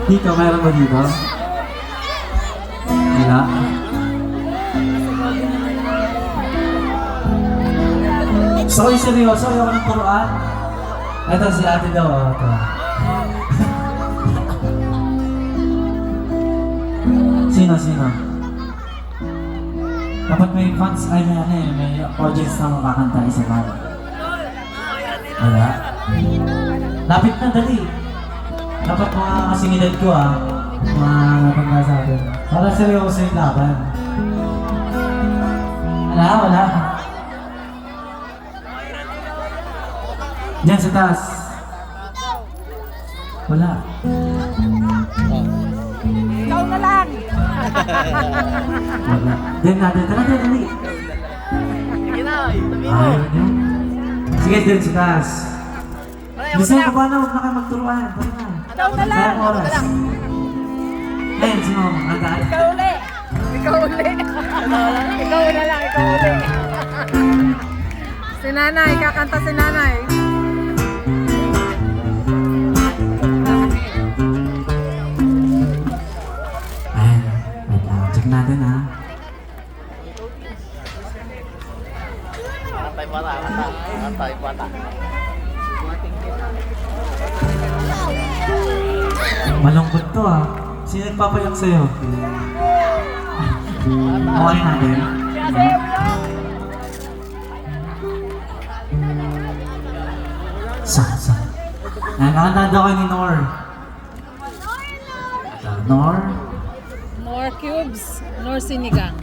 Dito, meron ba dito? Wala. So, yung seryoso, ayaw ko ng turuan. Ito, si ate daw. Ito. Sino? Dapat may fans, ay may audience na makakanta isa ba? Wala. Lapit na, dali. Dapat mga kasingilad ko mga napagka sa akin. Para seryoso yung laban. Wala. Diyan sa taas. Wala. Ikaw na lang. Wala. Diyan natin. Tara, dali. Ayaw niyo. Sige, diyan sa taas. Gusto ko ba na huwag na kayo magturuan? Tara na. Ikaw na lang. Sayang oras. Ayun, si Mama. Kanta. Ikaw uli. Ikaw na lang. Ikaw uli. Si nanay. Kakanta si nanay. Ayun. Wait lang. Check natin Antay pata. Malungkot to Sino nagpapayak sa'yo? Okay natin. Saan? Nakakanta daw kayo ni Nor. Nor? Nor cubes. Nor sinigang.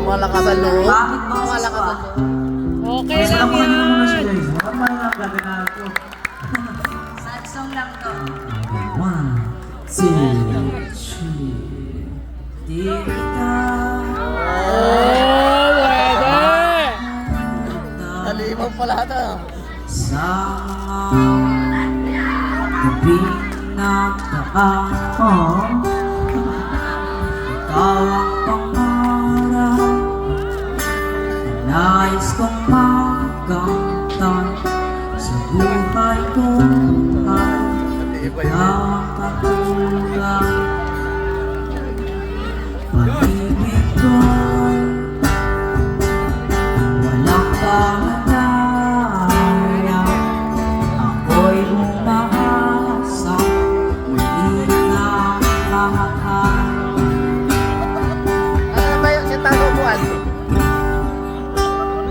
Malakas ang loob. Bakit ba? Malakas ang loob. Okay Isa lang lang muna yan. muna siya guys. Normal lang gagawin ko. Sad song lang to. One, two, three. Dita. Oh, pwede. Nalimaw pala ito. Sa mga gabi nagdaan ikaw ang pangarap nais kong magkamtan sa buhay ko ay nakatulad pag-ibig ko walang pangadaya ako'y umaasa muli na mahal. Ano ba yung sintado buwan?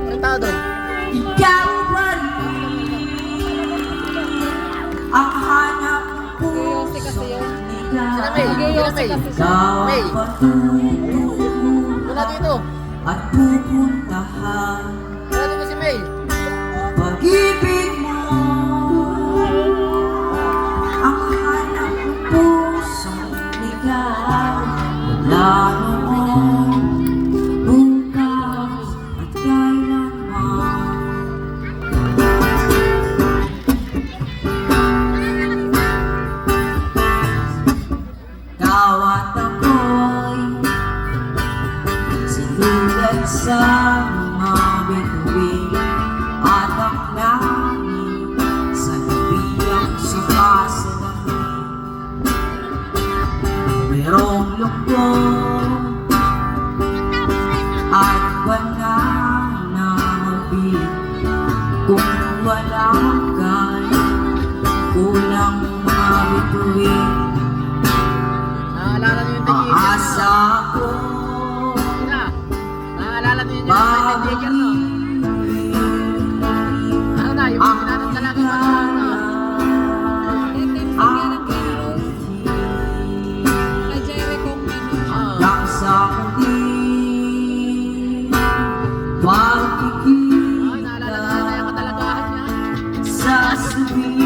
Sintado. Ikaw ba rin ang hanap ng Yosi kasi yun. Sina May? Yosi kasi siya. Ikaw May. ang patutunguhan Wala dito. at pupuntahan Wala dito si May. pag-ibig mo ang hanap ng pusong ligaw wala noon bukas at kailanman. Ikaw at ako'y sinulat sa mga bituin at ang langit sa nabiyang sumasalamin. Mayroong lungkot at wala na mabig kung wala kay kulang mga bituin. Naalala niyo yung tigil. Aasa ko Naalala niyo yung tigil. Ano na, yung mga tinanong talaga yung mga Kay Jericho ano. hanggang sa huli Naalala na yung mga talagahan niya. sa sabihin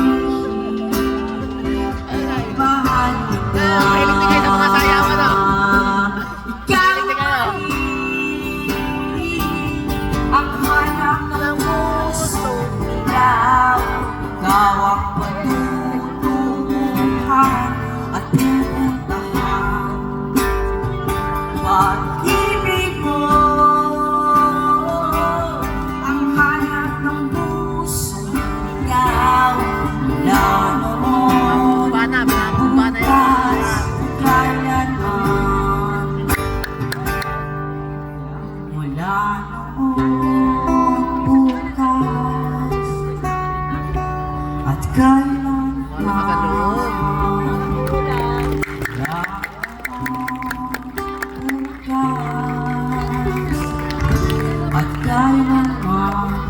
mahal kita. Mahilig din kayo sa mga sayawan Ikaw Mahilig din kayo. ang hanap ng pusong ilaw. Ikaw ang patutunguhan at pupuntahan pag-ibig mo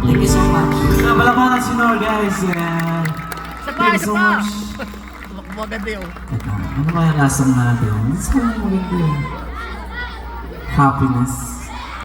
Thank you so much. Napalaman ng sinor, guys. Yeah. Thank you so much. Maganda yun. Ano kaya lasang natin? It's so maganda yun. Happiness.